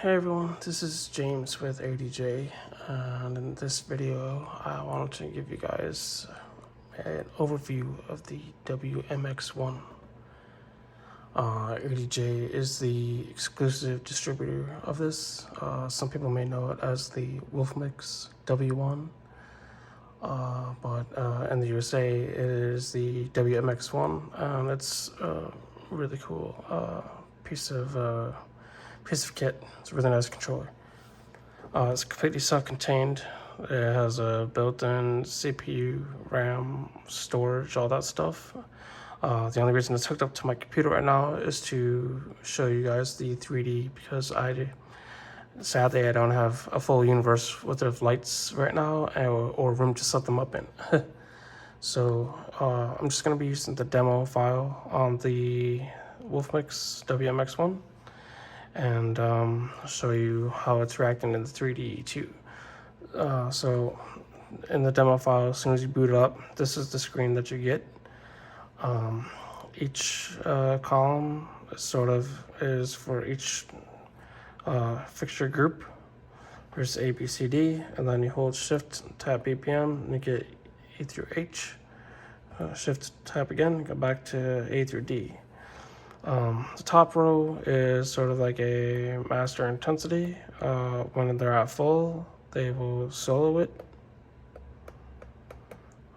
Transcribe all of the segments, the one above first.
Hey everyone, this is James with ADJ, and in this video I wanted to give you guys an overview of the WMX1. ADJ is the exclusive distributor of this. Some people may know it as the WMX W1, but in the USA it is the WMX1, and it's a really cool piece of kit. It's a really nice controller. It's completely self-contained. It has a built-in CPU, RAM, storage, all that stuff. The only reason it's hooked up to my computer right now is to show you guys the 3D, because sadly I don't have a full universe with the lights right now or room to set them up in. So I'm just going to be using the demo file on the Wolfmix WMX1 and show you how it's reacting in the 3D too. So in the demo file, as soon as you boot it up, this is the screen that you get. Each column is for each fixture group. There's A, B, C, D, and then you hold Shift, tap BPM, and you get E through H. Shift, tap again, go back to A through D. The top row is sort of like a master intensity. When they're at full, they will solo it.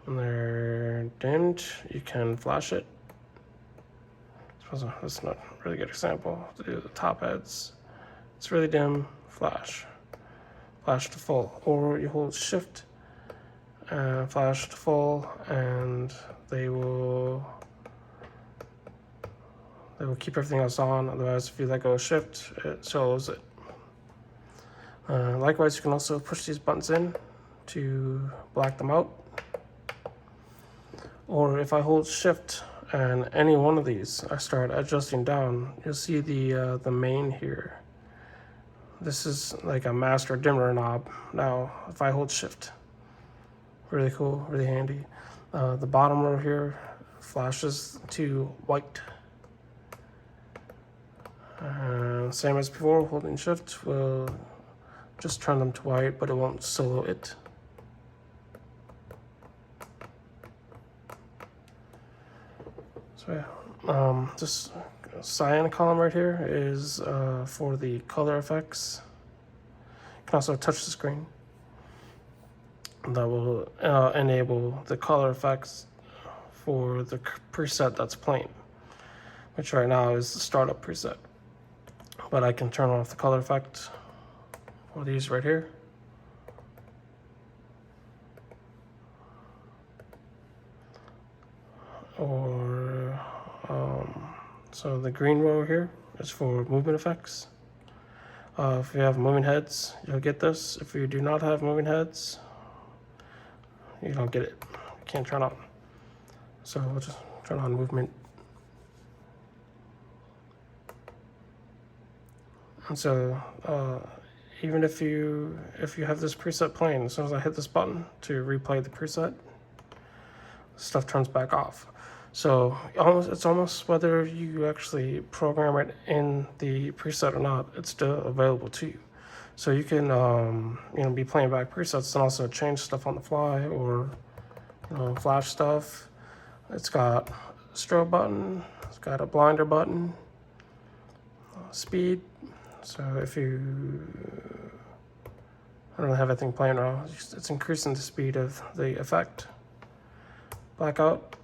When they're dimmed, you can flash it. That's not a really good example to do the top heads. It's really dim, flash to full. Or you hold Shift and flash to full, and they will keep everything else on. Otherwise, if you let go of Shift, it solos it. Likewise, you can also push these buttons in to black them out. Or if I hold Shift and any one of these, I start adjusting down, you'll see the main here. This is like a master dimmer knob. Now, if I hold Shift, really cool, really handy. The bottom row here flashes to white. Same as before, holding Shift will just turn them to white, but it won't solo it. So yeah, this cyan column right here is for the color effects. You can also touch the screen. That will enable the color effects for the preset that's playing, which right now is the startup preset. But I can turn off the color effect for these right here. Or, so the green row here is for movement effects. If you have moving heads, you'll get this. If you do not have moving heads, you don't get it. You can't turn on. So we'll just turn on movement. And so even if you have this preset playing, as soon as I hit this button to replay the preset, stuff turns back off. So it's almost whether you actually program it in the preset or not, it's still available to you. So you can be playing back presets and also change stuff on the fly, or flash stuff. It's got a strobe button, it's got a blinder button, speed. So if I don't really have anything playing now, it's increasing the speed of the effect. Blackout,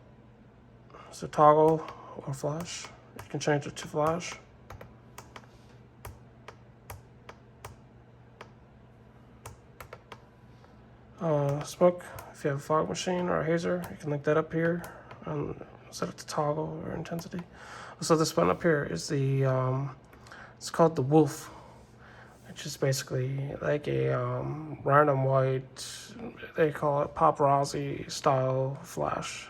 so toggle or flash. You can change it to flash. Smoke, if you have a fog machine or a hazer, you can link that up here and set it to toggle or intensity. So this button up here is it's called the Wolf, which is basically like a random white, they call it paparazzi style flash.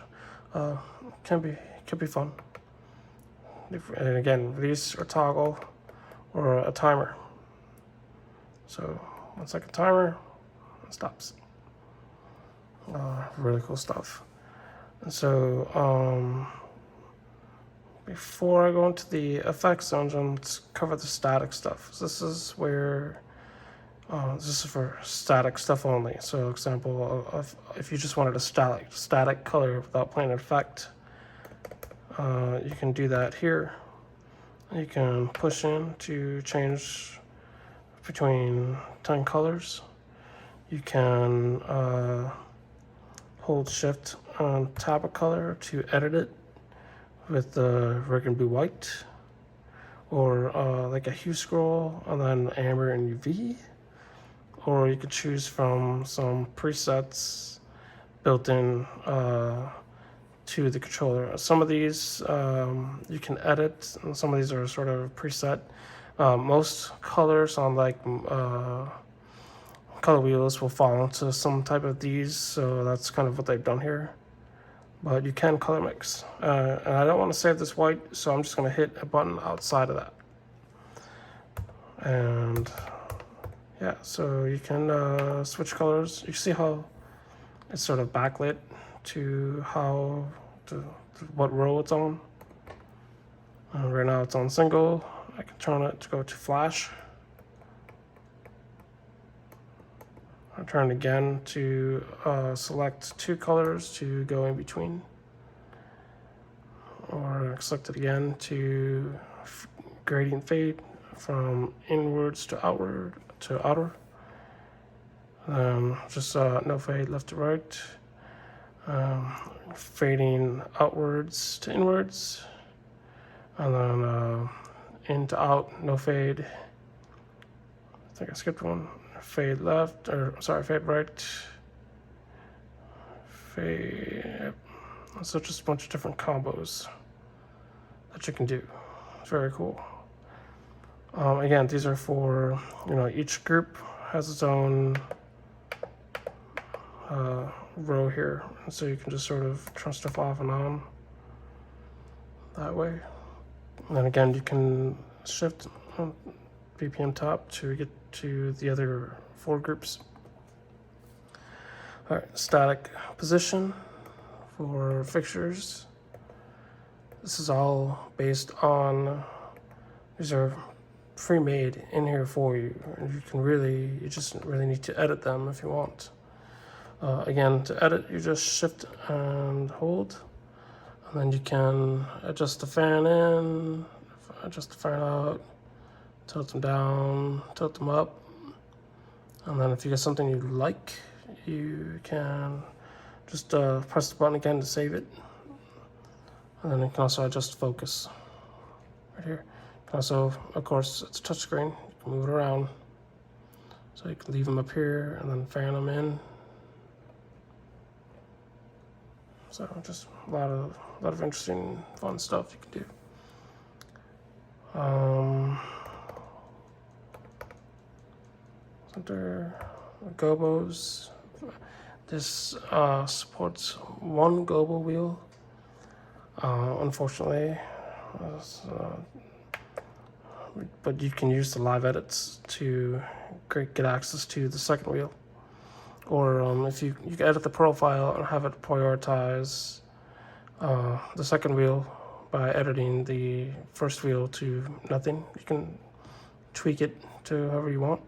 Can be fun. And again, these are toggle or a timer. So one second timer, it stops. Really cool stuff. And so before I go into the effects engine, let's cover the static stuff. So this is where this is for static stuff only. So, example, if you just wanted a static color without playing an effect, you can do that here. You can push in to change between 10 colors. You can hold shift on tab a color to edit it with the red and blue white, or like a hue scroll and then amber and UV, or you could choose from some presets built in to the controller. Some of these you can edit, and some of these are sort of preset. Most colors on like color wheels will fall into some type of these, so that's kind of what they've done here. But you can color mix, and I don't want to save this white, so I'm just going to hit a button outside of that. And yeah, so you can switch colors. You see how it's sort of backlit to what row it's on. Right now it's on single. I can turn it to go to flash. I turn again to select two colors to go in between, or select it again to gradient fade from inwards to outward to outer. Just no fade left to right, fading outwards to inwards, and then in to out, no fade. I think I skipped one. Fade left, or sorry, fade right, fade. So just a bunch of different combos that you can do. It's very cool. Again, these are for, each group has its own row here, and so you can just sort of turn stuff off and on that way. And then again, you can shift BPM top to get to the other 4 groups. All right, static position for fixtures. This is all based on, these are pre-made in here for you. You just really need to edit them if you want. Again, to edit, you just shift and hold, and then you can adjust the fan in, adjust the fan out, tilt them down, tilt them up, and then if you get something you like, you can just press the button again to save it, and then you can also adjust focus right here. You can also, of course, it's a touchscreen, you can move it around, so you can leave them up here and then fan them in. So just a lot of interesting, fun stuff you can do. Center Gobos. This supports one Gobo wheel. Unfortunately, but you can use the live edits to get access to the second wheel. Or if you can edit the profile and have it prioritize the second wheel by editing the first wheel to nothing. You can tweak it to however you want.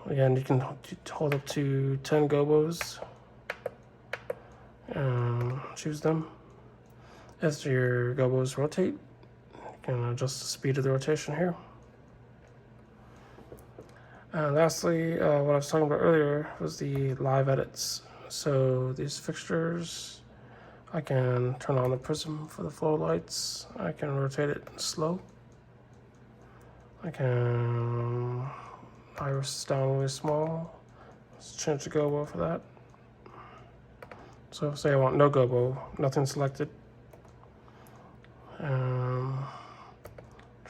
Again, you can hold up to 10 Gobos and choose them. As your Gobos rotate, you can adjust the speed of the rotation here. And lastly, what I was talking about earlier was the live edits. So these fixtures, I can turn on the prism for the floor lights. I can rotate it slow. I can iris down really small. Let's change the Gobo for that. So say I want no Gobo, nothing selected. Turn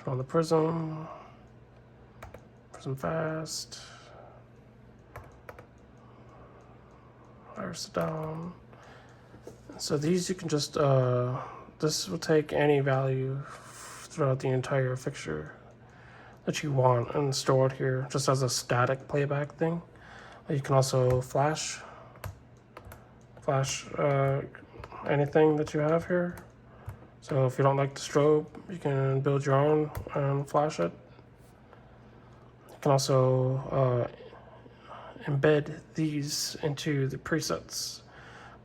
on the prism. Fast, iris it down. So these you can just, this will take any value throughout the entire fixture that you want and store it here just as a static playback thing. You can also flash anything that you have here. So if you don't like the strobe, you can build your own and flash it. You can also embed these into the presets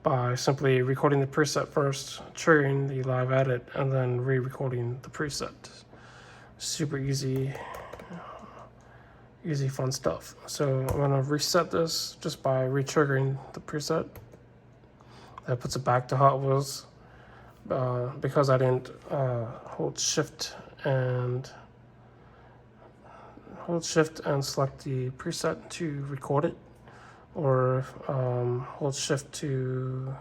by simply recording the preset first, triggering the live edit, and then re-recording the preset. Super easy, fun stuff. So I'm gonna reset this just by re-triggering the preset. That puts it back to how it was. Because I didn't hold shift and select the preset to record it, or hold shift to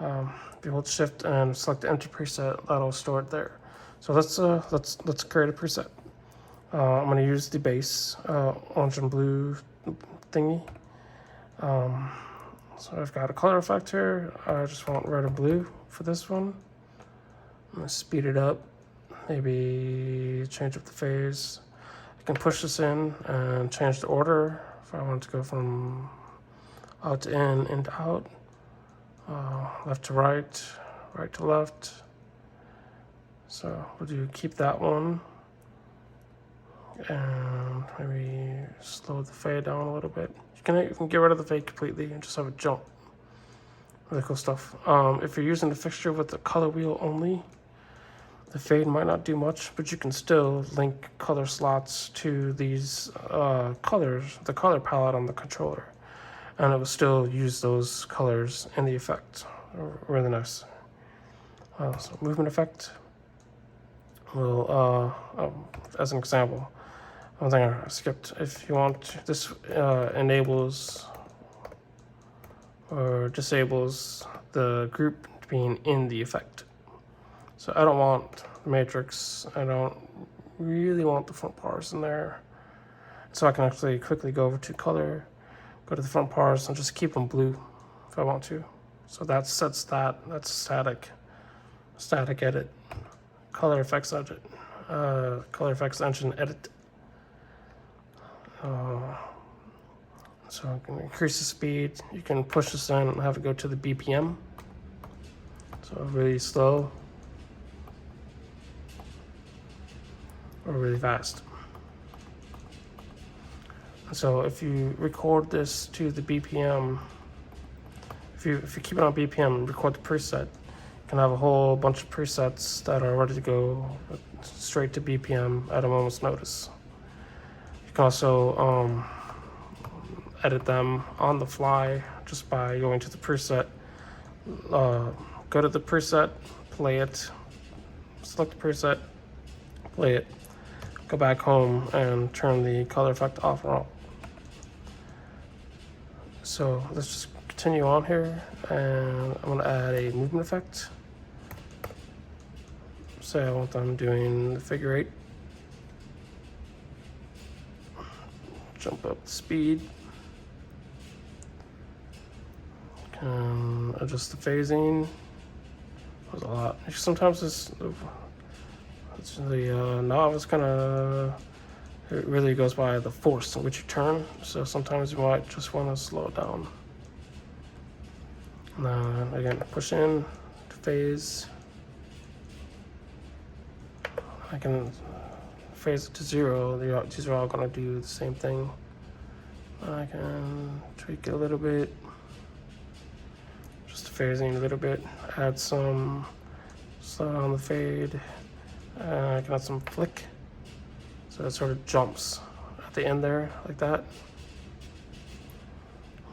if you hold shift and select the empty preset, that'll store it there. So let's create a preset. I'm going to use the base orange and blue thingy. So I've got a color effect here. I just want red and blue for this one. I'm going to speed it up, maybe change up the phase. I can push this in and change the order if I want to go from out to in to out, left to right, right to left. So we'll do keep that one, and maybe slow the fade down a little bit. You can get rid of the fade completely and just have it jump. Really cool stuff. If you're using the fixture with the color wheel only, the fade might not do much, but you can still link color slots to these colors, the color palette on the controller, and it will still use those colors in the effect. Really nice. So movement effect. Well, as an example, one thing I skipped. If you want, this enables or disables the group being in the effect. So I don't want the matrix. I don't really want the front bars in there. So I can actually quickly go over to color, go to the front bars, and just keep them blue if I want to. So that sets that. That's static edit. Color effects edit. Color effects engine edit. So I can increase the speed. You can push this in and have it go to the BPM. So really slow or really fast. So if you record this to the BPM, if you keep it on BPM and record the preset, you can have a whole bunch of presets that are ready to go straight to BPM at a moment's notice. You can also edit them on the fly just by going to the preset. Go to the preset, play it, select the preset, play it, go back home and turn the color effect off or on. So let's just continue on here, and I'm going to add a movement effect. Say I want them doing the figure 8. Jump up the speed. Can adjust the phasing. That was a lot. Sometimes the knob is kind of, it really goes by the force in which you turn. So sometimes you might just want to slow it down. And then again, push in to phase. I can phase it to 0. These are all going to do the same thing. I can tweak it a little bit. Just phasing a little bit. Add some slow down the fade. I can add some flick. So it sort of jumps at the end there, like that.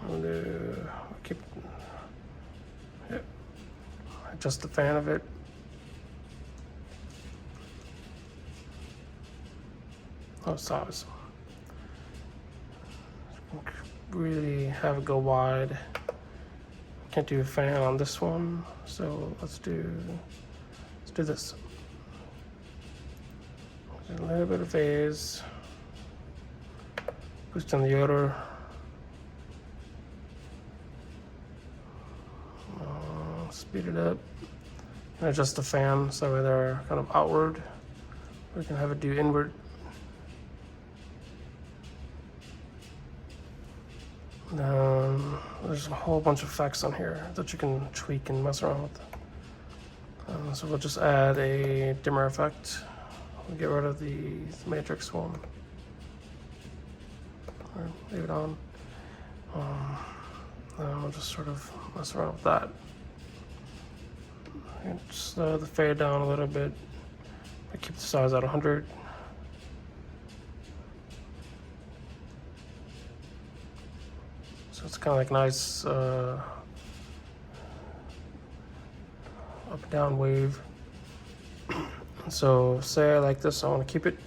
And keep, yeah. Adjust the fan of it. Oh, size. Really have it go wide. Can't do a fan on this one, so let's do this. A little bit of phase. Boost on the odor. Speed it up. And adjust the fan so they're kind of outward. We can have it do inward. There's a whole bunch of effects on here that you can tweak and mess around with. So we'll just add a dimmer effect. We'll get rid of the matrix one, or leave it on. And we'll just sort of mess around with that. And just the fade down a little bit. I keep the size at 100. So it's kind of like nice up and down wave. So say I like this, I want to keep it.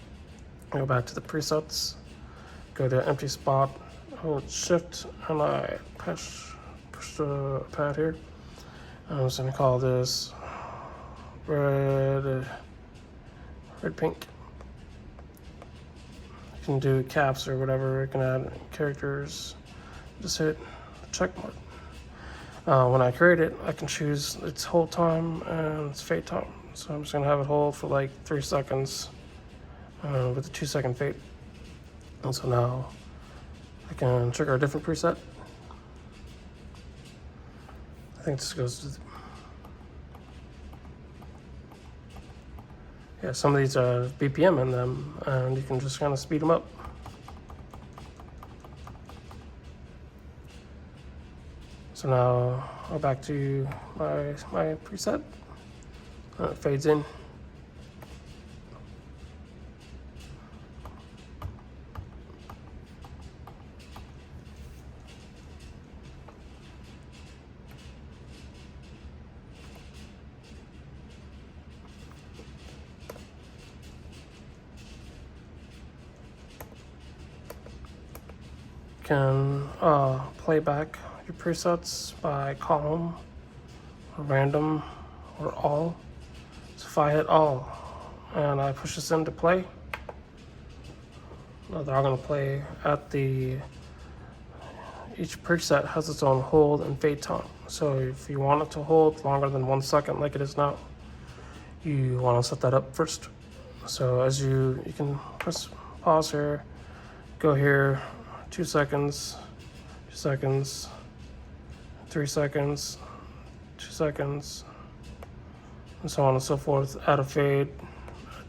I go back to the presets, go to empty spot, hold shift, and I push the pad here. I'm just gonna call this red pink. You can do caps or whatever. You can add characters. Just hit check mark. When I create it, I can choose its hold time and its fade time. So I'm just gonna have it hold for like 3 seconds with a 2-second fade. And so now I can trigger a different preset. I think this goes to yeah, some of these are BPM in them, and you can just kind of speed them up. So now I'll back to my preset. It fades in. You can playback your presets by column, or random, or all. So if I hit all and I push this into play, they're all going to play at the. Each preset has its own hold and fade time. So if you want it to hold longer than 1 second, like it is now, you want to set that up first. So as you can press pause here, go here, 2 seconds, 2 seconds, 3 seconds, 2 seconds, and so on and so forth. Add a fade,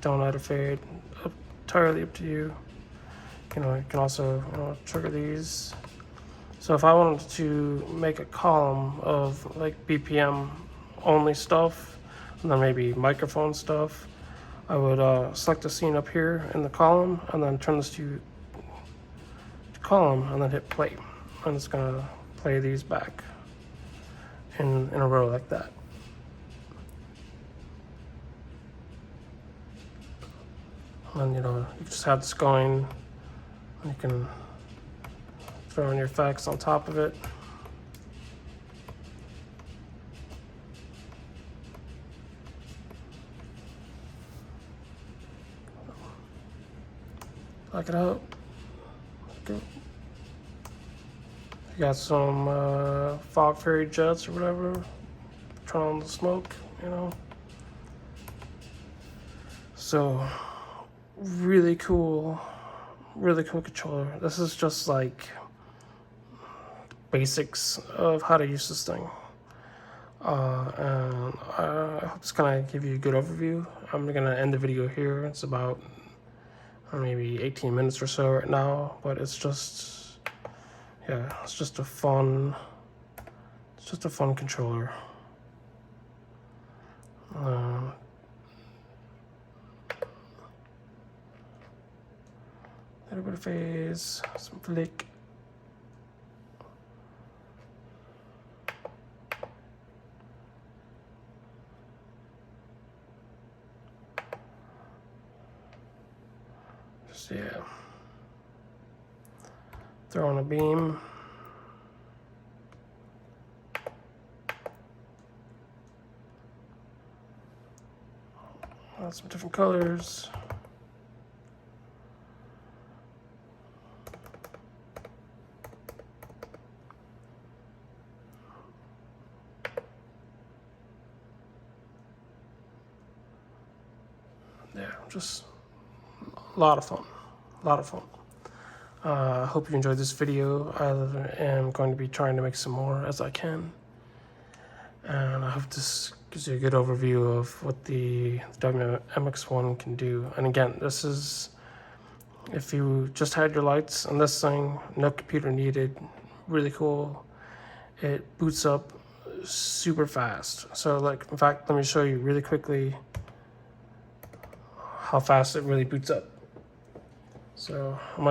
don't add a fade, entirely up to you. You can also trigger these. So if I wanted to make a column of like BPM only stuff, and then maybe microphone stuff, I would select a scene up here in the column, and then turn this to column, and then hit play. And it's gonna play these back in a row like that. And you just have this going, and you can throw in your effects on top of it. Lock it up. Go. You got some fog fairy jets or whatever. Turn on the smoke, So really cool controller. This is just like basics of how to use this thing. And I hope this kind of give you a good overview. I'm gonna end the video here. It's about maybe 18 minutes or so right now, but it's just a fun controller. A little bit of phase, some flick. Yeah. Throw on a beam. Some different colors. Yeah, just a lot of fun. I hope you enjoyed this video. I am going to be trying to make some more as I can. And I hope this gives you a good overview of what the WMX1 can do. And again, this is if you just had your lights on this thing, no computer needed, really cool. It boots up super fast. So like, in fact, let me show you really quickly how fast it really boots up. So I'm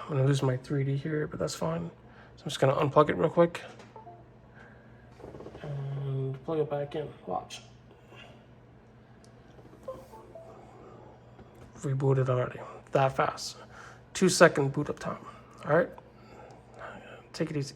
gonna lose my 3D here, but that's fine. So I'm just gonna unplug it real quick and plug it back in. Watch. Rebooted already. That fast. 2-second boot up time. All right. Take it easy.